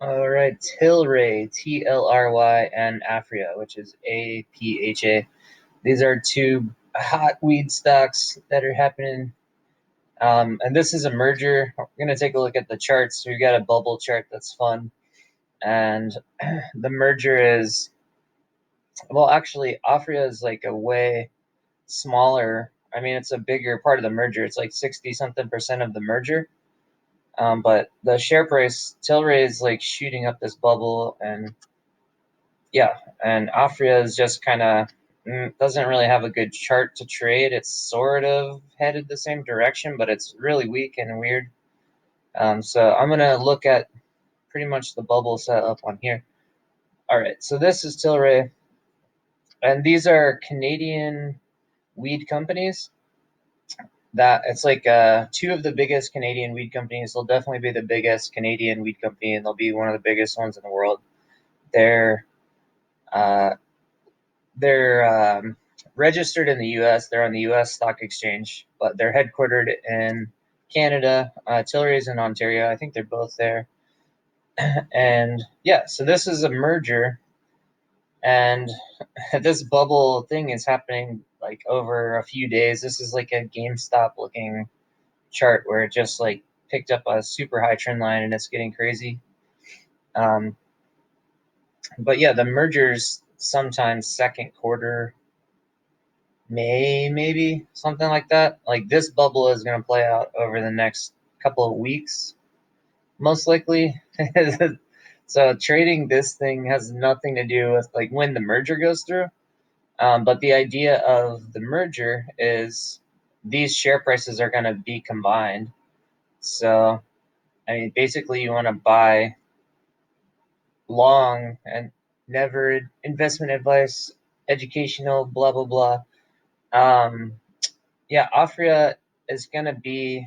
All right, Tilray, TLRY, and Aphria, which is APHA. These are two hot weed stocks that are happening. And this is a merger. We're going to take a look at the charts. We've got a bubble chart that's fun. And the merger is, well, actually, Aphria is like a way smaller. I mean, it's a bigger part of the merger. It's like 60 something % of the merger. But the share price, Tilray is like shooting up this bubble, and yeah, and Aphria is just kind of doesn't really have a good chart to trade. It's sort of headed the same direction, but it's really weak and weird. So I'm gonna look at pretty much the bubble set up on here. All right, so this is Tilray, and these are Canadian weed companies. That it's like two of the biggest Canadian weed companies. They'll definitely be the biggest Canadian weed company, and they'll be one of the biggest ones in the world. They're uh, they're registered in the U.S. They're on the U.S. stock exchange, but they're headquartered in Canada. Tilray is in Ontario. I think they're both there. And yeah, so this is a merger, and this bubble thing is happening like over a few days. This is like a GameStop looking chart where it just like picked up a super high trend line and it's getting crazy. Um, but yeah, the mergers sometimes second quarter, May, maybe something like that. Like this bubble is going to play out over the next couple of weeks, most likely. So trading this thing has nothing to do with like when the merger goes through. But the idea of the merger is these share prices are going to be combined. So, I mean, basically, you want to buy long and never investment advice, educational, blah, blah, blah. Yeah, Aphria is going to be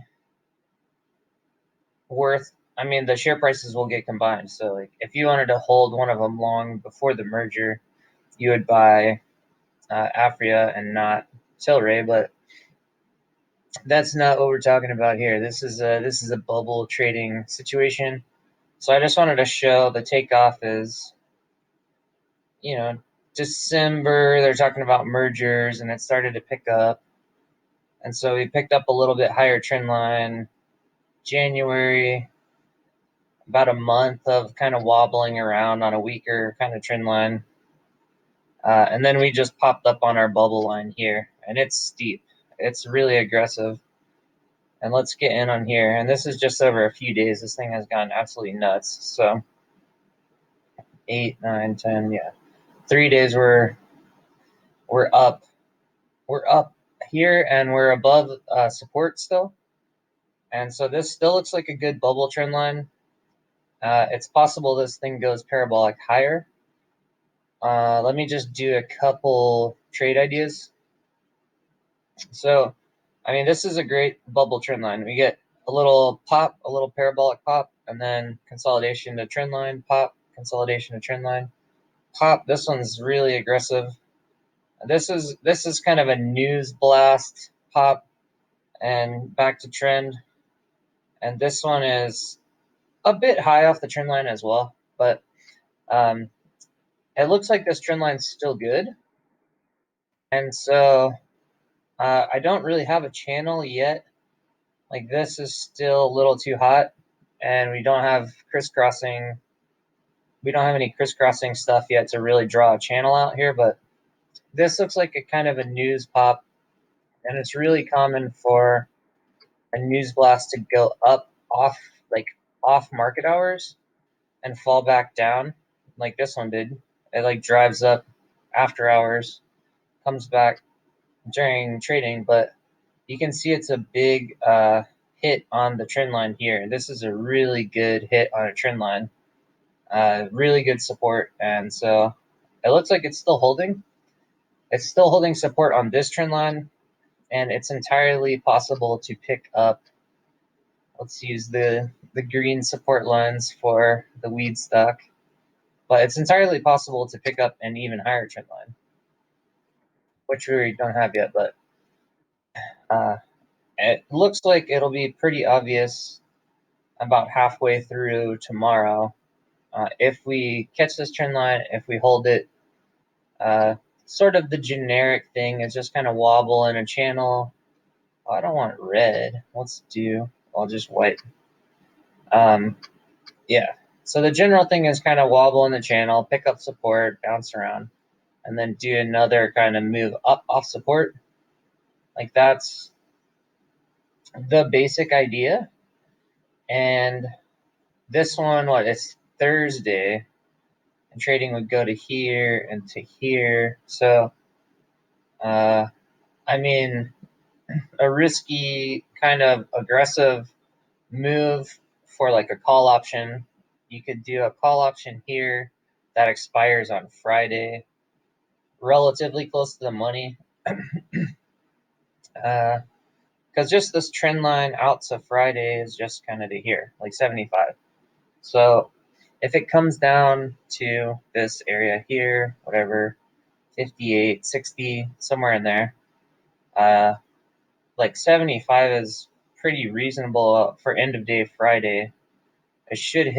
worth, I mean, the share prices will get combined. So, like, if you wanted to hold one of them long before the merger, you would buy Aphria and not Tilray, but that's not what we're talking about here. This is a bubble trading situation. So I just wanted to show the takeoff is, you know, December. They're talking about mergers, and it started to pick up, and so we picked up a little bit higher trend line. January, about a month of kind of wobbling around on a weaker kind of trend line, and then we just popped up on our bubble line here, and it's steep. It's really aggressive. And let's get in on here. And this is just over a few days. This thing has gone absolutely nuts. So 8, 9, 10, yeah. 3 days we're up. We're up here and we're above support still. And so this still looks like a good bubble trend line. It's possible this thing goes parabolic higher. Let me just do a couple trade ideas. So, I mean, this is a great bubble trend line. We get a little pop, a little parabolic pop, and then consolidation to trend line, pop, consolidation to trend line, pop. This one's really aggressive. This is kind of a news blast pop and back to trend. And this one is a bit high off the trend line as well, but it looks like this trend line's still good. And so I don't really have a channel yet. Like this is still a little too hot, and we don't have crisscrossing. We don't have any crisscrossing stuff yet to really draw a channel out here, but this looks like a kind of a news pop, and it's really common for a news blast to go up off market hours and fall back down like this one did. It like drives up after hours, comes back during trading, but you can see it's a big hit on the trend line here. This is a really good hit on a trend line, really good support, and so it looks like it's still holding. It's still holding support on this trend line, and it's entirely possible to pick up. Let's use the green support lines for the weed stock, but it's entirely possible to pick up an even higher trend line, which we don't have yet. But it looks like it'll be pretty obvious about halfway through tomorrow. If we catch this trend line, if we hold it, sort of the generic thing is just kind of wobble in a channel. Oh, I don't want red. Let's do, I'll just white. Yeah. So the general thing is kind of wobble in the channel, pick up support, bounce around, and then do another kind of move up off support. Like that's the basic idea. And this one, it's Thursday, and trading would go to here and to here. So, I mean, a risky kind of aggressive move for like a call option. You could do a call option here that expires on Friday, relatively close to the money. Because just this trend line out to Friday is just kind of to here, like 75. So if it comes down to this area here, whatever, 58, 60, somewhere in there, like 75 is pretty reasonable for end of day Friday. It should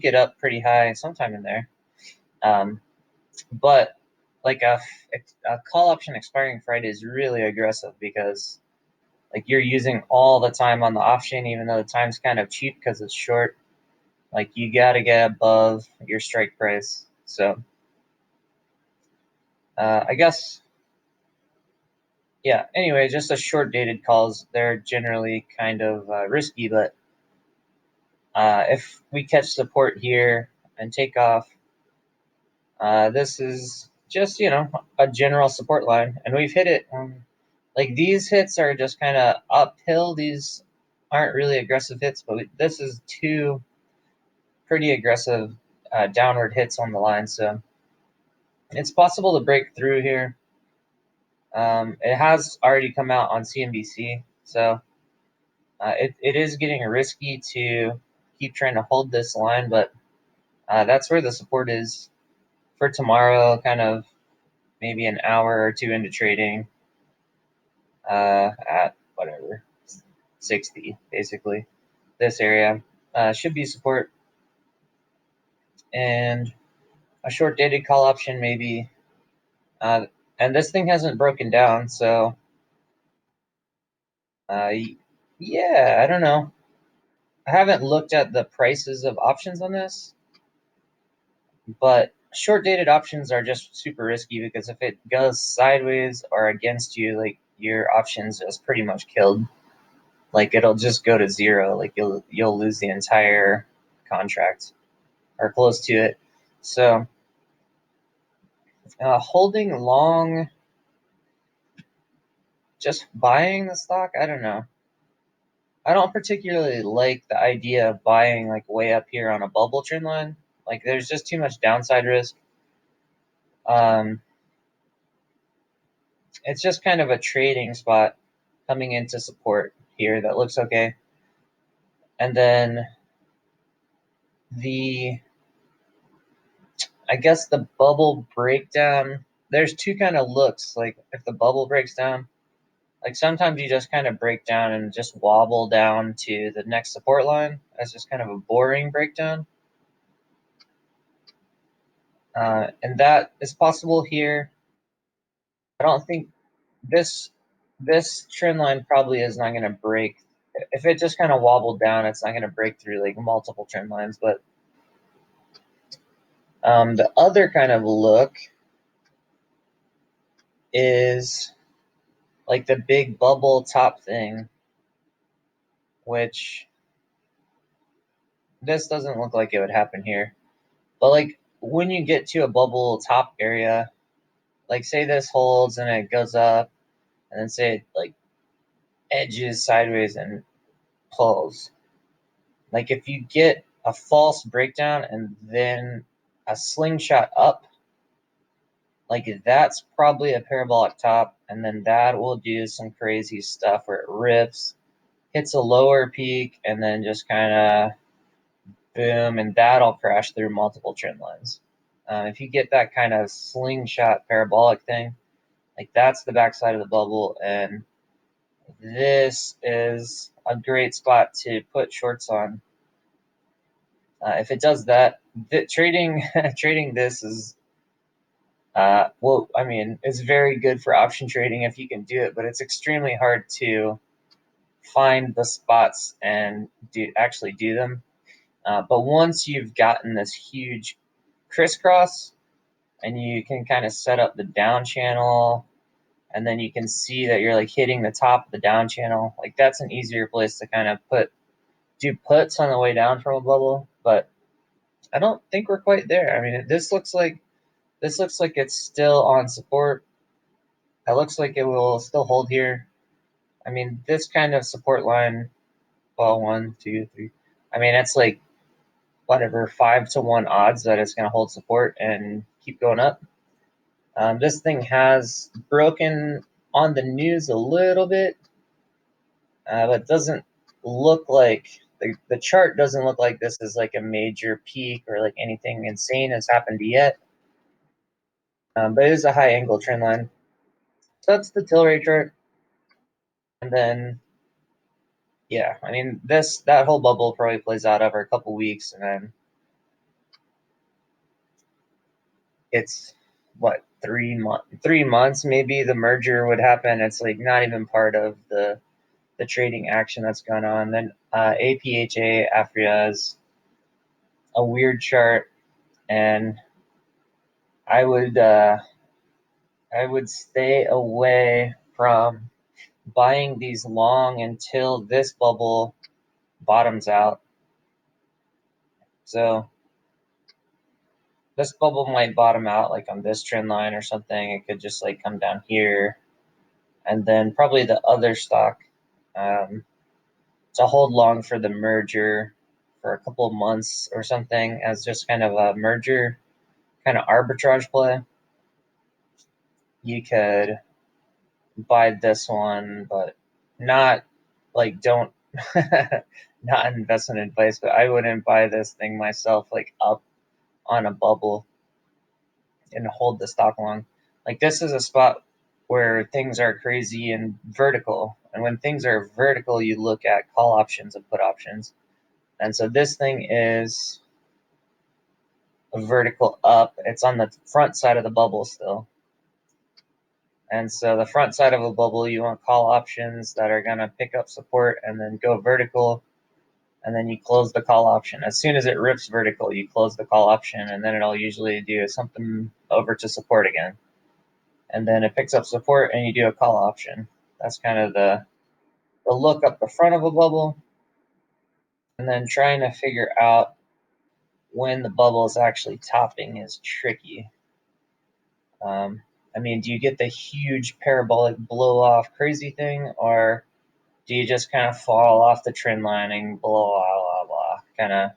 get up pretty high sometime in there. But like a call option expiring Friday is really aggressive because like you're using all the time on the option, even though the time's kind of cheap because it's short. Like you got to get above your strike price. So I guess, yeah. Anyway, just the short dated calls, they're generally kind of risky, but if we catch support here and take off, this is just, a general support line, and we've hit it. Like these hits are just kind of uphill. These aren't really aggressive hits, but this is two pretty aggressive downward hits on the line. So it's possible to break through here. It has already come out on CNBC, so it is getting risky to keep trying to hold this line, but that's where the support is for tomorrow, kind of maybe an hour or two into trading at whatever, 60, basically. This area should be support. And a short dated call option maybe. And this thing hasn't broken down, so yeah, I don't know. I haven't looked at the prices of options on this, but short dated options are just super risky because if it goes sideways or against you, like your options just pretty much killed. Like it'll just go to zero. Like you'll lose the entire contract or close to it. So holding long, just buying the stock, I don't know. I don't particularly like the idea of buying like way up here on a bubble trend line. Like there's just too much downside risk. It's just kind of a trading spot coming into support here that looks okay. And then I guess the bubble breakdown, there's two kind of looks. Like if the bubble breaks down, like sometimes you just kind of break down and just wobble down to the next support line. That's just kind of a boring breakdown. And that is possible here. I don't think this trend line probably is not going to break. If it just kind of wobbled down, it's not going to break through like multiple trend lines. But the other kind of look is like the big bubble top thing, which this doesn't look like it would happen here. But like when you get to a bubble top area, like say this holds and it goes up, and then say it like edges sideways and pulls. Like if you get a false breakdown and then a slingshot up, like that's probably a parabolic top, and then that will do some crazy stuff where it rips, hits a lower peak, and then just kind of boom, and that'll crash through multiple trend lines. If you get that kind of slingshot parabolic thing, like that's the backside of the bubble, and this is a great spot to put shorts on. If it does that, trading this is well, I mean, it's very good for option trading if you can do it, but it's extremely hard to find the spots and actually do them. But once you've gotten this huge crisscross and you can kind of set up the down channel, and then you can see that you're like hitting the top of the down channel, like that's an easier place to kind of do puts on the way down from a bubble. But I don't think we're quite there. I mean, this looks like it's still on support. It looks like it will still hold here. I mean, this kind of support line, well, 1, 2, 3. I mean, it's like whatever 5-to-1 odds that it's going to hold support and keep going up. This thing has broken on the news a little bit, but doesn't look like the chart doesn't look like this is like a major peak or like anything insane has happened yet. But it is a high angle trend line. So that's the Tilray chart. And then, yeah, I mean, that whole bubble probably plays out over a couple weeks, and then it's what 3 months maybe the merger would happen. It's like not even part of the trading action that's gone on. Then APHA Aphria is a weird chart, and I would stay away from buying these long until this bubble bottoms out. So this bubble might bottom out like on this trend line or something. It could just like come down here, and then probably the other stock to hold long for the merger for a couple of months or something as just kind of a merger kind of arbitrage play. You could buy this one, but not like don't not investment advice, but I wouldn't buy this thing myself like up on a bubble and hold the stock long. Like this is a spot where things are crazy and vertical. And when things are vertical, you look at call options and put options. And so this thing is a vertical up. It's on the front side of the bubble still. And so the front side of a bubble, you want call options that are going to pick up support and then go vertical. And then you close the call option. As soon as it rips vertical, you close the call option, and then it'll usually do something over to support again. And then it picks up support and you do a call option. That's kind of the look up the front of a bubble, and then trying to figure out when the bubble is actually topping is tricky. I mean, do you get the huge parabolic blow off crazy thing, or do you just kind of fall off the trend line and blah, blah, blah, kind of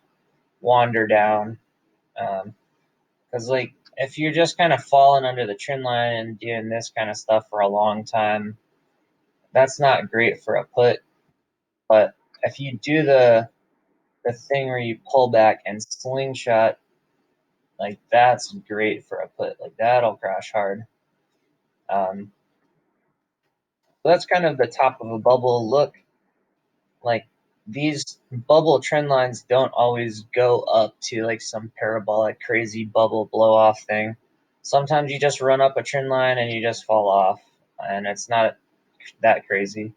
wander down? Because, like, if you're just kind of falling under the trend line and doing this kind of stuff for a long time, that's not great for a put. But if you do the thing where you pull back and slingshot, like that's great for a put. Like that'll crash hard. So that's kind of the top of a bubble look. Like these bubble trend lines don't always go up to like some parabolic crazy bubble blow off thing. Sometimes you just run up a trend line and you just fall off, and it's not that crazy.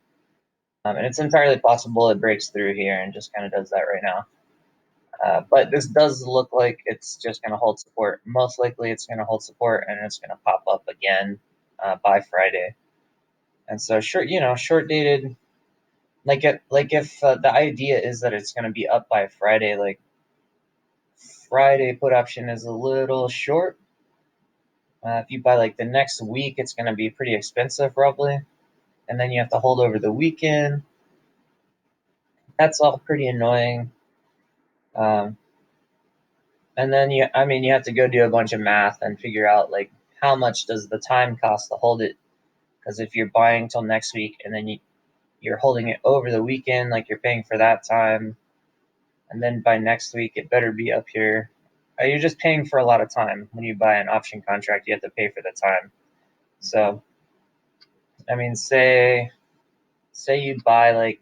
And it's entirely possible it breaks through here and just kind of does that right now. But this does look like it's just going to hold support. Most likely it's going to hold support and it's going to pop up again by Friday. And so short dated, like if the idea is that it's going to be up by Friday, like Friday put option is a little short. If you buy like the next week, it's going to be pretty expensive probably. And then you have to hold over the weekend. That's all pretty annoying. And then you have to go do a bunch of math and figure out like how much does the time cost to hold it. Because if you're buying till next week and then you're holding it over the weekend, like you're paying for that time, and then by next week it better be up here. You're just paying for a lot of time. When you buy an option contract, you have to pay for the time. So, I mean, say you buy like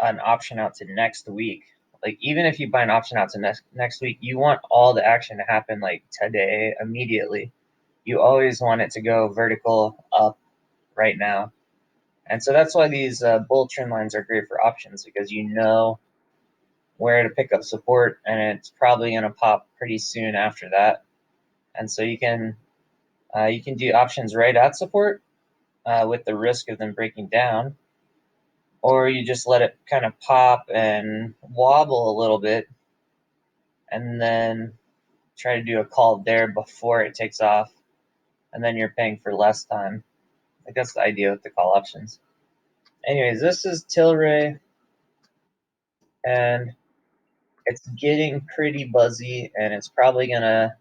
an option out to next week. Like even if you buy an option out to next week, you want all the action to happen like today, immediately. You always want it to go vertical up right now. And so that's why these bull trend lines are great for options, because you know where to pick up support, and it's probably going to pop pretty soon after that. And so you can do options right at support with the risk of them breaking down, or you just let it kind of pop and wobble a little bit, and then try to do a call there before it takes off, and then you're paying for less time. Like that's the idea with the call options. Anyways, this is Tilray, and it's getting pretty buzzy, and it's probably gonna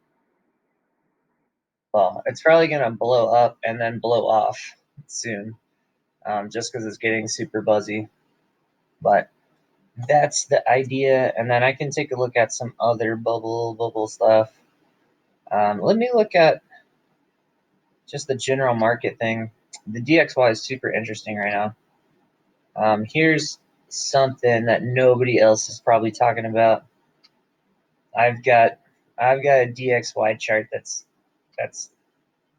blow up and then blow off soon, just because it's getting super buzzy. But that's the idea, and then I can take a look at some other bubble stuff. Let me look at just the general market thing. The DXY is super interesting right now. Here's something that nobody else is probably talking about. I've got a DXY chart that's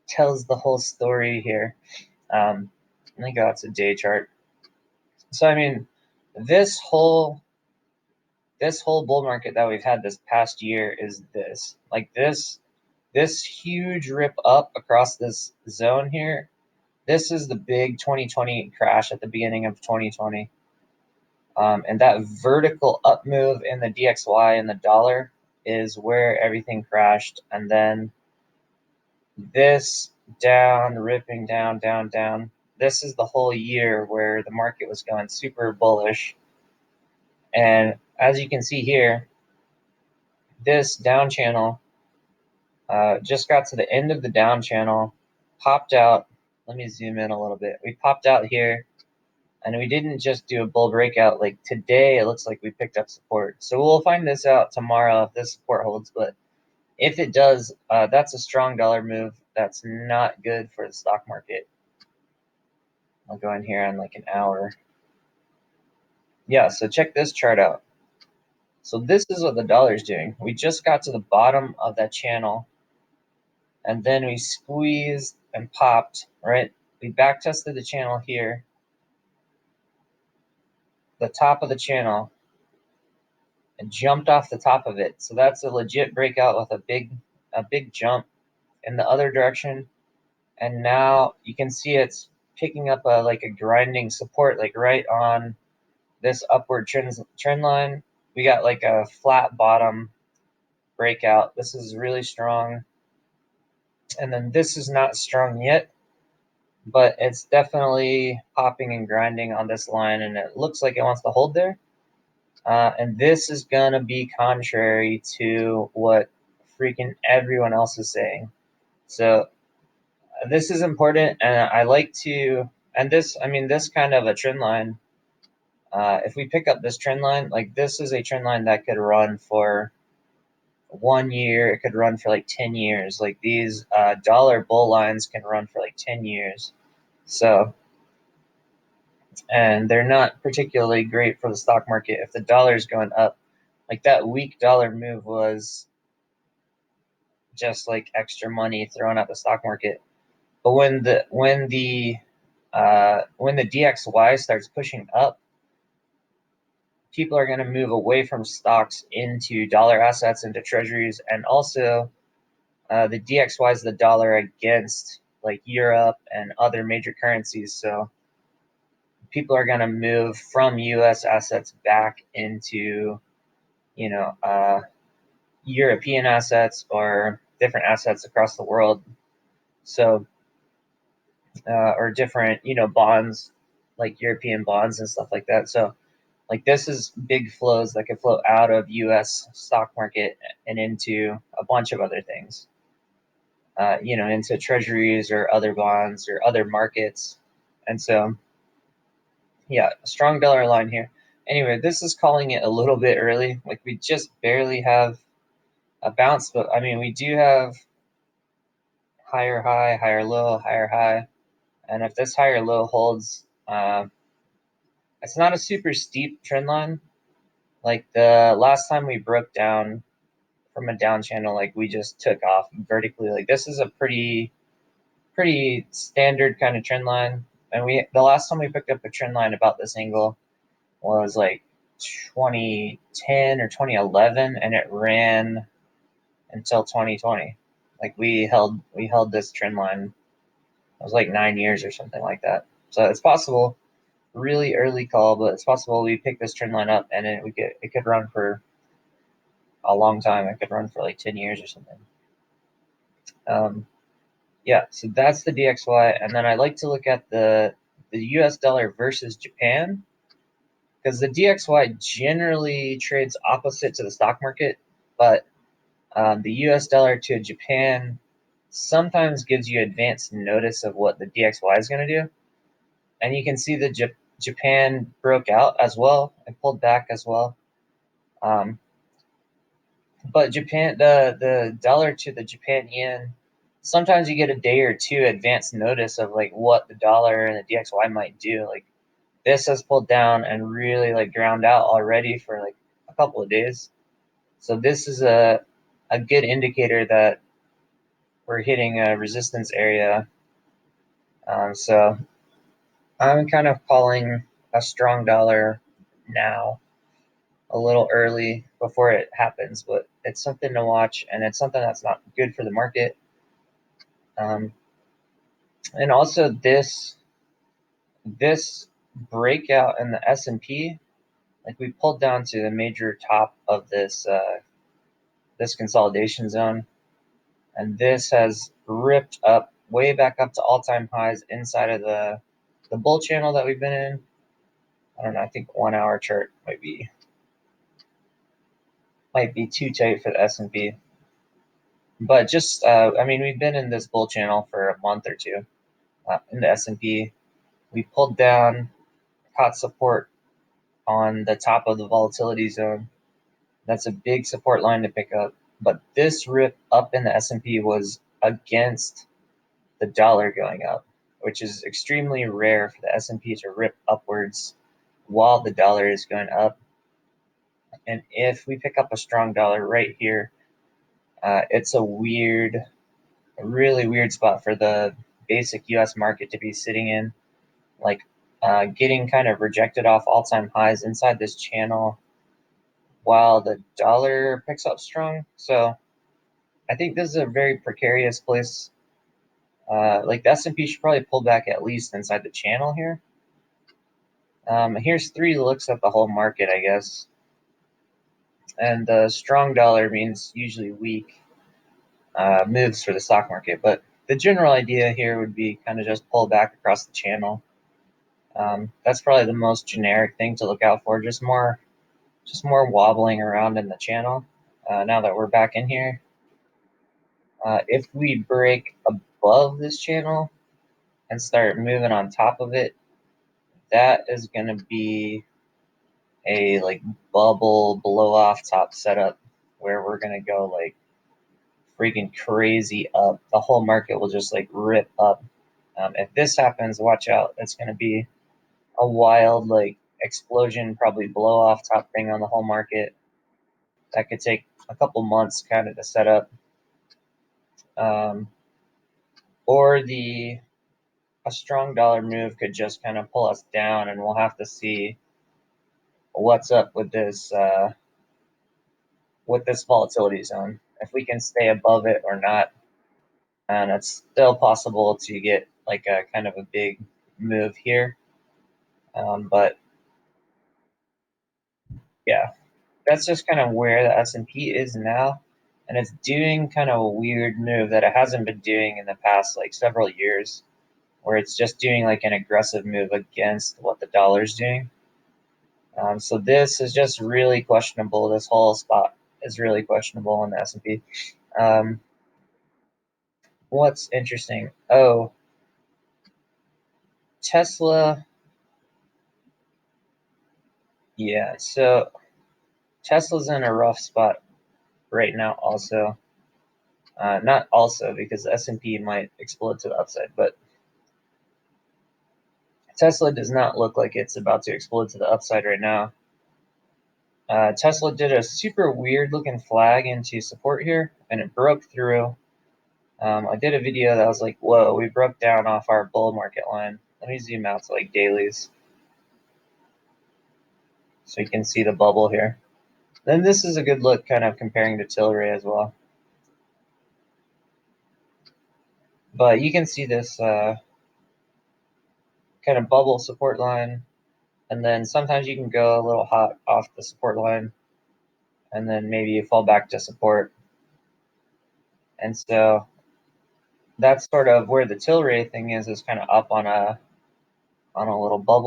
tells the whole story here. Let me go out to day chart. So I mean, this whole bull market that we've had this past year is this huge rip up across this zone here. This is the big 2020 crash at the beginning of 2020. And that vertical up move in the DXY and the dollar is where everything crashed. And then this down, ripping down, down, down. This is the whole year where the market was going super bullish. And as you can see here, this down channel just got to the end of the down channel, popped out. Let me zoom in a little bit. We popped out here, and we didn't just do a bull breakout. Like today, it looks like we picked up support. So we'll find this out tomorrow if this support holds. But if it does, that's a strong dollar move. That's not good for the stock market. I'll go in here on like an hour. Yeah, so check this chart out. So this is what the dollar is doing. We just got to the bottom of that channel, and then we squeezed and popped, right? We back tested the channel here, the top of the channel, and jumped off the top of it. So that's a legit breakout with a big jump in the other direction. And now you can see it's picking up like a grinding support, like right on this upward trend line. We got like a flat bottom breakout. This is really strong. And then this is not strong yet, but it's definitely popping and grinding on this line, and it looks like it wants to hold there. And this is going to be contrary to what freaking everyone else is saying. So this is important, and I like to, and this, I mean, this kind of a trend line, if we pick up this trend line, like this is a trend line that could run for 1 year, it could run for like 10 years. Like these dollar bull lines can run for like 10 years. So, and they're not particularly great for the stock market if the dollar is going up. Like that weak dollar move was just like extra money thrown at the stock market. But when the DXY starts pushing up, people are going to move away from stocks into dollar assets, into treasuries, and also the DXY is the dollar against like Europe and other major currencies. So people are going to move from U.S. assets back into, European assets or different assets across the world. So, or different, bonds, like European bonds and stuff like that. So, like this is big flows that could flow out of U.S. stock market and into a bunch of other things. Into treasuries or other bonds or other markets. And so, yeah, a strong dollar line here. Anyway, this is calling it a little bit early. Like we just barely have a bounce, but I mean, we do have higher high, higher low, higher high. And if this higher low holds, it's not a super steep trend line. Like the last time we broke down from a down channel, like we just took off vertically. Like this is a pretty standard kind of trend line. And the last time we picked up a trend line about this angle was like 2010 or 2011, and it ran until 2020. Like we held this trend line. It was like 9 years or something like that. So it's possible, really early call, but it's possible we pick this trend line up and it could run for a long time. It could run for like 10 years or something. Yeah, so that's the DXY, and then I like to look at the US dollar versus Japan, because the DXY generally trades opposite to the stock market, but the US dollar to Japan sometimes gives you advance notice of what the DXY is going to do. And you can see the Japan broke out as well and pulled back as well. But Japan, the dollar to the Japan yen, sometimes you get a day or two advance notice of like what the dollar and the DXY might do. Like this has pulled down and really like ground out already for like a couple of days. So this is a good indicator that we're hitting a resistance area. So I'm kind of calling a strong dollar now, a little early before it happens, but it's something to watch, and it's something that's not good for the market. And also this breakout in the S&P, like we pulled down to the major top of this this consolidation zone, and this has ripped up way back up to all-time highs inside of the bull channel that we've been in. I don't know, I think 1 hour chart might be too tight for the S&P. But just I mean, we've been in this bull channel for a month or two in the S&P. We pulled down, caught support on the top of the volatility zone. That's a big support line to pick up. But this rip up in the S&P was against the dollar going up, which is extremely rare for the S&P to rip upwards while the dollar is going up. And if we pick up a strong dollar right here, it's a really weird spot for the basic US market to be sitting in, like getting kind of rejected off all-time highs inside this channel while the dollar picks up strong. So I think this is a very precarious place. Like the S&P should probably pull back at least inside the channel here. Here's 3 looks at the whole market, I guess. And the strong dollar means usually weak moves for the stock market. But the general idea here would be kind of just pull back across the channel. That's probably the most generic thing to look out for. Just more wobbling around in the channel. Now that we're back in here, if we break above this channel and start moving on top of it, that is going to be a like bubble blow off top setup where we're going to go like freaking crazy up. The whole market will just like rip up. If this happens, watch out. It's going to be a wild like explosion, probably blow off top thing on the whole market. That could take a couple months kind of to set up. Or a strong dollar move could just kind of pull us down, and we'll have to see what's up with this volatility zone, if we can stay above it or not. And it's still possible to get like a kind of a big move here. But yeah, that's just kind of where the S&P is now. And it's doing kind of a weird move that it hasn't been doing in the past like several years, where it's just doing like an aggressive move against what the dollar's doing. So this is just really questionable. This whole spot is really questionable in the S&P. What's interesting? Oh, Tesla. Yeah, so Tesla's in a rough spot right now also. Not also, because the S&P might explode to the upside, but Tesla does not look like it's about to explode to the upside right now. Tesla did a super weird looking flag into support here, and it broke through. I did a video that was like, whoa, we broke down off our bull market line. Let me zoom out to like dailies so you can see the bubble here. Then this is a good look kind of comparing to Tilray as well. But you can see this kind of bubble support line, and then sometimes you can go a little hot off the support line, and then maybe you fall back to support. And so that's sort of where the Tilray thing is kind of up on a little bubble.